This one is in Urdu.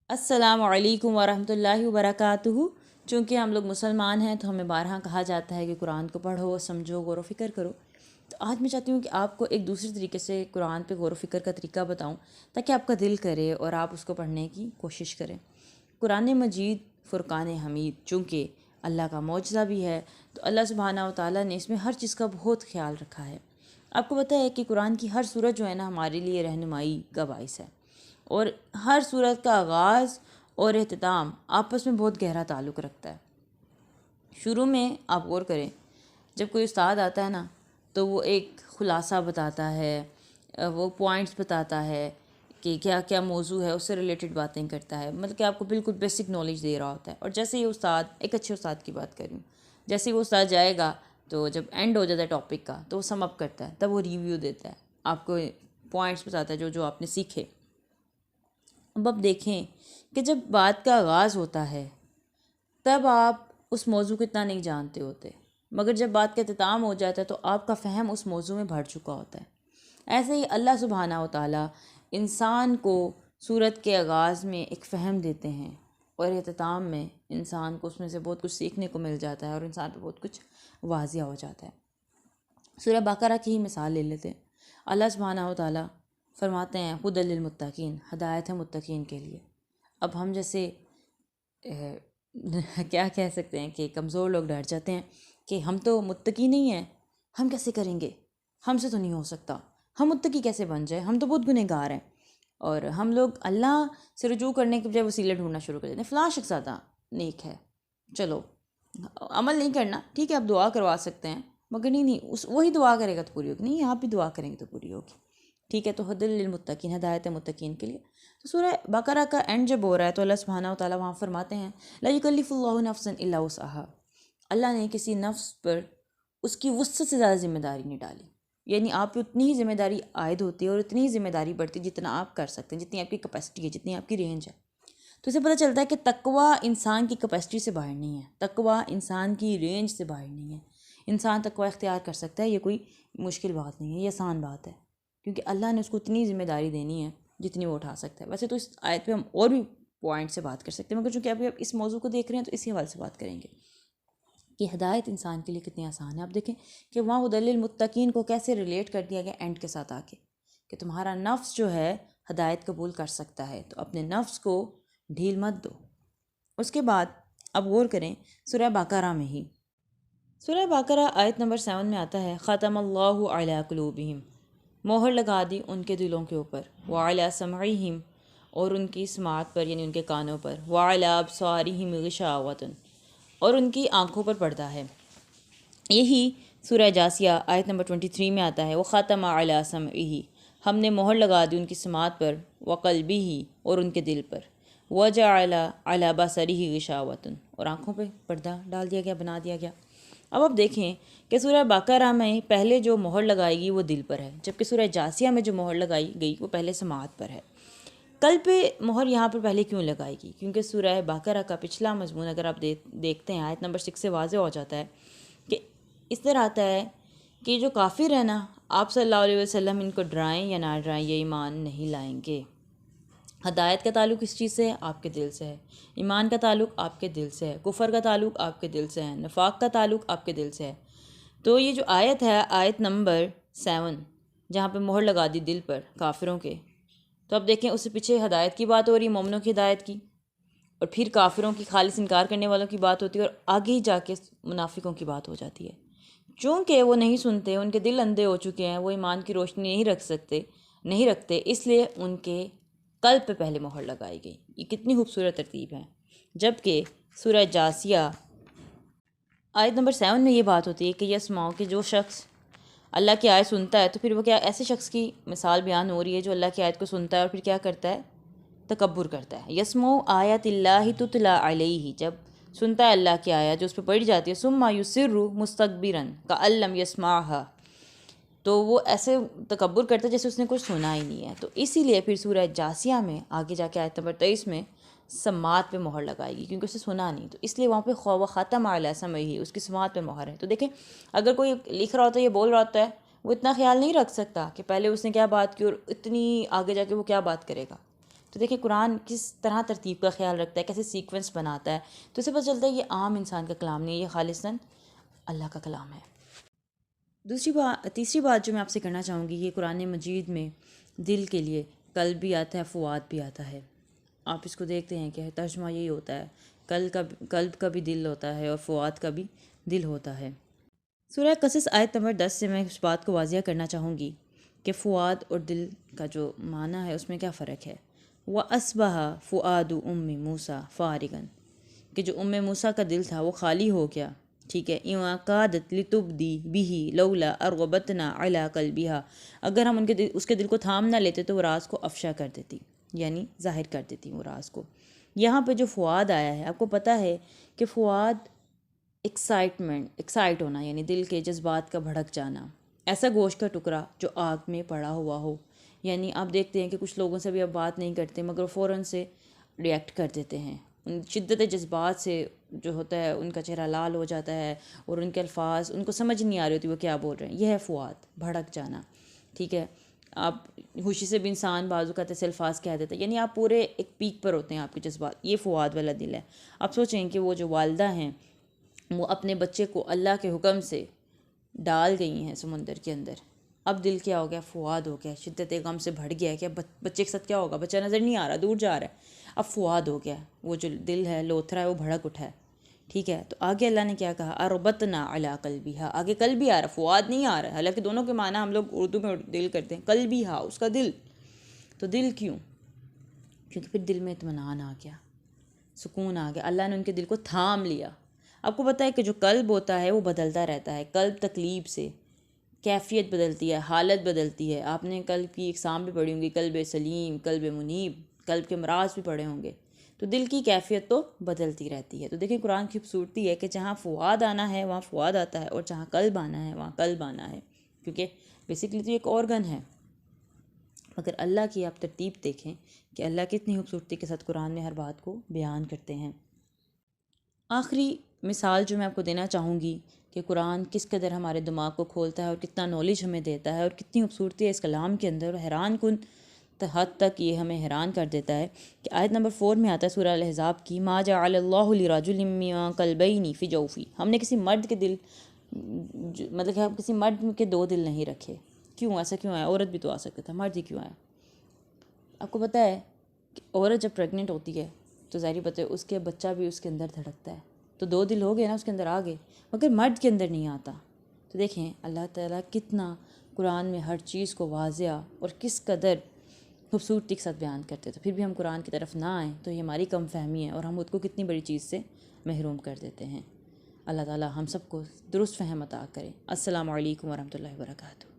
السلام علیکم ورحمۃ اللہ وبرکاتہ۔ چونکہ ہم لوگ مسلمان ہیں تو ہمیں بارہا کہا جاتا ہے کہ قرآن کو پڑھو، سمجھو، غور و فکر کرو۔ تو آج میں چاہتی ہوں کہ آپ کو ایک دوسرے طریقے سے قرآن پہ غور و فکر کا طریقہ بتاؤں تاکہ آپ کا دل کرے اور آپ اس کو پڑھنے کی کوشش کریں۔ قرآن مجید فرقان حمید چونکہ اللہ کا معجزہ بھی ہے، تو اللہ سبحانہ و تعالیٰ نے اس میں ہر چیز کا بہت خیال رکھا ہے۔ آپ کو پتہ ہے کہ قرآن کی ہر سورت جو ہے نا ہمارے لیے رہنمائی کا باعث ہے، اور ہر سورت کا آغاز اور اختتام آپس میں بہت گہرا تعلق رکھتا ہے۔ شروع میں آپ غور کریں، جب کوئی استاد آتا ہے نا تو وہ ایک خلاصہ بتاتا ہے، وہ پوائنٹس بتاتا ہے کہ کیا کیا موضوع ہے، اس سے ریلیٹڈ باتیں کرتا ہے، مطلب کہ آپ کو بالکل بیسک نالج دے رہا ہوتا ہے۔ اور جیسے یہ استاد، ایک اچھے استاد کی بات کروں، جیسے وہ استاد جائے گا تو جب اینڈ ہو جاتا ہے ٹاپک کا تو وہ سم اپ کرتا ہے، تب وہ ریویو دیتا ہے، آپ کو پوائنٹس بتاتا ہے جو آپ نے سیکھے۔ اب آپ دیکھیں کہ جب بات کا آغاز ہوتا ہے تب آپ اس موضوع کو اتنا نہیں جانتے ہوتے، مگر جب بات کا اختتام ہو جاتا ہے تو آپ کا فہم اس موضوع میں بڑھ چکا ہوتا ہے۔ ایسے ہی اللہ سبحانہ و تعالیٰ انسان کو سورت کے آغاز میں ایک فہم دیتے ہیں اور اختتام میں انسان کو اس میں سے بہت کچھ سیکھنے کو مل جاتا ہے اور انسان پہ بہت کچھ واضح ہو جاتا ہے۔ سورہ بقرہ کی ہی مثال لے لیتے ہیں۔ اللہ سبحانہ و تعالیٰ فرماتے ہیں ہدی للمتقین، ہدایت ہے متقین کے لیے۔ اب ہم جیسے کیا کہہ سکتے ہیں کہ کمزور لوگ ڈر جاتے ہیں کہ ہم تو متقی نہیں ہیں، ہم کیسے کریں گے، ہم سے تو نہیں ہو سکتا، ہم متقی کیسے بن جائیں، ہم تو بہت گنہگار ہیں۔ اور ہم لوگ اللہ سے رجوع کرنے کے بجائے وسیلے ڈھونڈنا شروع کر دیتے ہیں، فلاں شخص زیادہ نیک ہے، چلو عمل نہیں کرنا، ٹھیک ہے آپ دعا کروا سکتے ہیں، مگر نہیں وہی دعا کرے گا تو پوری ہوگی، نہیں آپ بھی دعا کریں گے تو پوری ہوگی، ٹھیک ہے۔ تو ہدی للمتقین، ہدایت ہے متقین کے لیے۔ تو سورہ بقرہ کا اینڈ جب ہو رہا ہے تو اللہ سبحانہ و تعالیٰ وہاں فرماتے ہیں لا یکلف اللہ نفسا الا وسعها، اللہ نے کسی نفس پر اس کی وسعت سے زیادہ ذمہ داری نہیں ڈالی، یعنی آپ پہ اتنی ہی ذمہ داری عائد ہوتی ہے اور اتنی ہی ذمہ داری بڑھتی ہے جتنا آپ کر سکتے ہیں، جتنی آپ کی کیپیسٹی ہے، جتنی آپ کی رینج ہے۔ تو اسے پتہ چلتا ہے کہ تقویٰ انسان کی کیپیسٹی سے باہر نہیں ہے، تقویٰ انسان کی رینج سے باہر نہیں ہے۔ انسان تقویٰ اختیار کر سکتا ہے، یہ کوئی مشکل بات نہیں ہے، یہ آسان بات ہے، کیونکہ اللہ نے اس کو اتنی ذمہ داری دینی ہے جتنی وہ اٹھا سکتا ہے۔ ویسے تو اس آیت پہ ہم اور بھی پوائنٹ سے بات کر سکتے ہیں، مگر چونکہ ابھی آپ اس موضوع کو دیکھ رہے ہیں تو اسی حوالے سے بات کریں گے کہ ہدایت انسان کے لیے کتنی آسان ہے۔ آپ دیکھیں کہ وہاں ہدی للمتقین کو کیسے ریلیٹ کر دیا گیا اینڈ کے ساتھ آ کے، کہ تمہارا نفس جو ہے ہدایت قبول کر سکتا ہے، تو اپنے نفس کو ڈھیل مت دو۔ اس کے بعد اب غور کریں سورہ بقرہ میں ہی، سورہ بقرہ آیت نمبر 7 میں آتا ہے ختم اللہ علی قلوبہم، مہر لگا دی ان کے دلوں کے اوپر، وعلی سمعہم، اور ان کی سماعت پر یعنی ان کے کانوں پر، وعلی ابصارہم غشاوۃ، اور ان کی آنکھوں پر پردہ ہے۔ یہی سورہ جاثیہ آیت نمبر 23 میں آتا ہے وختم علی سمعہ، ہم نے مہر لگا دی ان کی سماعت پر، وقلبہ، اور ان کے دل پر، وجعل علی بصرہ غشاوۃ، اور آنکھوں پہ پردہ ڈال دیا گیا، بنا دیا گیا۔ اب آپ دیکھیں کہ سورہ بقرہ میں پہلے جو مہر لگائی گئی وہ دل پر ہے، جبکہ سورہ جاثیہ میں جو مہر لگائی گئی وہ پہلے سماعت پر ہے۔ قلب پہ مہر یہاں پر پہلے کیوں لگائے گی؟ کیونکہ سورہ بقرہ کا پچھلا مضمون اگر آپ دیکھتے ہیں آیت نمبر 6 سے واضح ہو جاتا ہے کہ اس طرح آتا ہے کہ جو کافر ہے نا، آپ صلی اللہ علیہ وسلم ان کو ڈرائیں یا نہ ڈرائیں یہ ایمان نہیں لائیں گے۔ ہدایت کا تعلق اس چیز سے ہے، آپ کے دل سے ہے، ایمان کا تعلق آپ کے دل سے ہے، کفر کا تعلق آپ کے دل سے ہے، نفاق کا تعلق آپ کے دل سے ہے۔ تو یہ جو آیت ہے آیت نمبر 7 جہاں پہ مہر لگا دی دل پر کافروں کے، تو اب دیکھیں اس سے پیچھے ہدایت کی بات ہو رہی ہے، مومنوں کی ہدایت کی، اور پھر کافروں کی خالص انکار کرنے والوں کی بات ہوتی ہے، اور آگے ہی جا کے منافقوں کی بات ہو جاتی ہے۔ چونکہ وہ نہیں سنتے، ان کے دل اندھے ہو چکے ہیں، وہ ایمان کی روشنی نہیں رکھتے، اس لیے ان کے قلب پہ پہلے مہر لگائی گئی۔ یہ کتنی خوبصورت ترتیب ہے۔ جبکہ سورہ جاثیہ آیت نمبر 7 میں یہ بات ہوتی ہے کہ یسمعوا، کہ جو شخص اللہ کی آیت سنتا ہے، تو پھر وہ کیا، ایسے شخص کی مثال بیان ہو رہی ہے جو اللہ کی آیت کو سنتا ہے اور پھر کیا کرتا ہے، تکبر کرتا ہے۔ یسمعوا آیات اللہ تتلی علیہ، جب سنتا ہے اللہ کی آیت جو اس پہ پڑھی جاتی ہے، ثم یصر مستکبرا کأن لم یسمعها، تو وہ ایسے تکبر کرتا ہے جیسے اس نے کچھ سنا ہی نہیں ہے۔ تو اسی لیے پھر سورہ جاثیہ میں آگے جا کے آیت نمبر 23 میں سماعت پہ مہر لگائے گی، کیونکہ اسے سنا نہیں، تو اس لیے وہاں پہ وختم علی سمعہ، اس کی سماعت پہ مہر ہے۔ تو دیکھیں اگر کوئی لکھ رہا ہوتا ہے، یہ بول رہا ہوتا ہے، وہ اتنا خیال نہیں رکھ سکتا کہ پہلے اس نے کیا بات کی اور اتنی آگے جا کے وہ کیا بات کرے گا۔ تو تو دیکھیں قرآن کس طرح ترتیب کا خیال رکھتا ہے، کیسے سیکوینس بناتا ہے، تو اسے پتہ چلتا ہے یہ عام انسان کا کلام نہیں ہے، یہ خالصاً اللہ کا کلام ہے۔ تیسری بات جو میں آپ سے کرنا چاہوں گی، یہ قرآن مجید میں دل کے لیے قلب بھی آتا ہے، فؤاد بھی آتا ہے۔ آپ اس کو دیکھتے ہیں کہ ترجمہ یہی ہوتا ہے، قلب کا بھی دل ہوتا ہے اور فؤاد کا بھی دل ہوتا ہے۔ سورہ قصص آیت نمبر 10 سے میں اس بات کو واضح کرنا چاہوں گی کہ فؤاد اور دل کا جو معنی ہے اس میں کیا فرق ہے۔ وَأَصْبَحَ فُؤَادُ أُمِّ مُوسَىٰ فَارِغًا، کہ جو موسیٰ کا دل تھا وہ خالی ہو گیا، ٹھیک ہے۔ اِذْ كَادَتْ لِتُبْدِي بِهِ لَوْلَا أَن رَبَطْنَا عَلَىٰ قَلْبِهَا، اگر ہم اس کے دل کو تھام نہ لیتے تو وہ راز کو افشا کر دیتی، یعنی ظاہر کر دیتی وہ راز کو۔ یہاں پہ جو فؤاد آیا ہے، آپ کو پتہ ہے کہ فؤاد ایکسائٹ ہونا، یعنی دل کے جذبات کا بھڑک جانا، ایسا گوشت کا ٹکڑا جو آگ میں پڑا ہوا ہو، یعنی آپ دیکھتے ہیں کہ کچھ لوگوں سے بھی اب بات نہیں کرتے مگر فوراً سے ریئیکٹ کر دیتے ہیں، ان شدت جذبات سے جو ہوتا ہے ان کا چہرہ لال ہو جاتا ہے اور ان کے الفاظ ان کو سمجھ نہیں آ رہی ہوتی وہ کیا بول رہے ہیں، یہ ہے فؤاد، بھڑک جانا، ٹھیک ہے۔ آپ خوشی سے بھی انسان بعض اوقات ایسے الفاظ کہہ دیتا ہے، یعنی آپ پورے ایک پیک پر ہوتے ہیں آپ کے جذبات، یہ فؤاد والا دل ہے۔ آپ سوچیں کہ وہ جو والدہ ہیں وہ اپنے بچے کو اللہ کے حکم سے ڈال گئی ہیں سمندر کے اندر، اب دل کیا ہو گیا، فؤاد ہو گیا، شدت غم سے بھڑ گیا ہے کہ بچے کے ساتھ کیا ہوگا، بچہ نظر نہیں آ رہا، دور جا رہا ہے، اب فؤاد ہو گیا، وہ جو دل ہے لوتھرا ہے وہ بھڑک اٹھا ہے، ٹھیک ہے۔ تو آگے اللہ نے کیا کہا، اربتنا علی قلبیہا، آگے قلبی آ رہا، فؤاد نہیں آ رہا ہے، حالانکہ دونوں کے معنی ہم لوگ اردو میں دل کرتے ہیں، قلبیہا اس کا دل، تو دل کیوں؟ کیونکہ پھر دل میں اطمینان آ گیا، سکون آ گیا، اللہ نے ان کے دل کو تھام لیا۔ آپ کو پتہ ہے کہ جو قلب ہوتا ہے وہ بدلتا رہتا ہے، قلب تقلیب سے کیفیت بدلتی ہے، حالت بدلتی ہے۔ آپ نے قلب کی اقسام بھی پڑھی ہوں گی، قلب سلیم، قلب منیب، قلب کے امراض بھی پڑھے ہوں گے، تو دل کی کیفیت تو بدلتی رہتی ہے۔ تو دیکھیں قرآن کی خوبصورتی ہے کہ جہاں فؤاد آنا ہے وہاں فؤاد آتا ہے، اور جہاں قلب آنا ہے وہاں قلب آنا ہے، کیونکہ بیسیکلی تو ایک آرگن ہے، مگر اللہ کی آپ ترتیب دیکھیں کہ اللہ کتنی خوبصورتی کے ساتھ قرآن میں ہر بات کو بیان کرتے ہیں۔ آخری مثال جو میں آپ کو دینا چاہوں گی کہ قرآن کس قدر ہمارے دماغ کو کھولتا ہے اور کتنا نالج ہمیں دیتا ہے اور کتنی خوبصورتی ہے اس کلام کے اندر، اور حیران کن حد تک یہ ہمیں حیران کر دیتا ہے کہ آیت نمبر 4 میں آتا ہے سورہ الاحزاب کی، ما جعل اللہ لرجل من قلبین فی جوفی، ہم نے کسی مرد کے دل مطلب کہ ہم کسی مرد کے 2 دل نہیں رکھے، کیوں ایسا کیوں آیا؟ عورت بھی تو آ سکتا تھا، مرد ہی کیوں آیا؟ آپ کو پتہ ہے کہ عورت جب پریگننٹ ہوتی ہے تو ظاہری بات ہے اس کے بچہ بھی اس کے اندر دھڑکتا ہے، تو 2 دل ہو گئے نا اس کے اندر آ گئے، مگر مرد کے اندر نہیں آتا۔ تو دیکھیں اللہ تعالیٰ کتنا قرآن میں ہر چیز کو واضح اور کس قدر خوبصورتی کے ساتھ بیان کرتے، تو پھر بھی ہم قرآن کی طرف نہ آئیں تو یہ ہماری کم فہمی ہے اور ہم خود کو کتنی بڑی چیز سے محروم کر دیتے ہیں۔ اللہ تعالیٰ ہم سب کو درست فہم عطا کرے۔ السلام علیکم ورحمۃ اللہ وبرکاتہ۔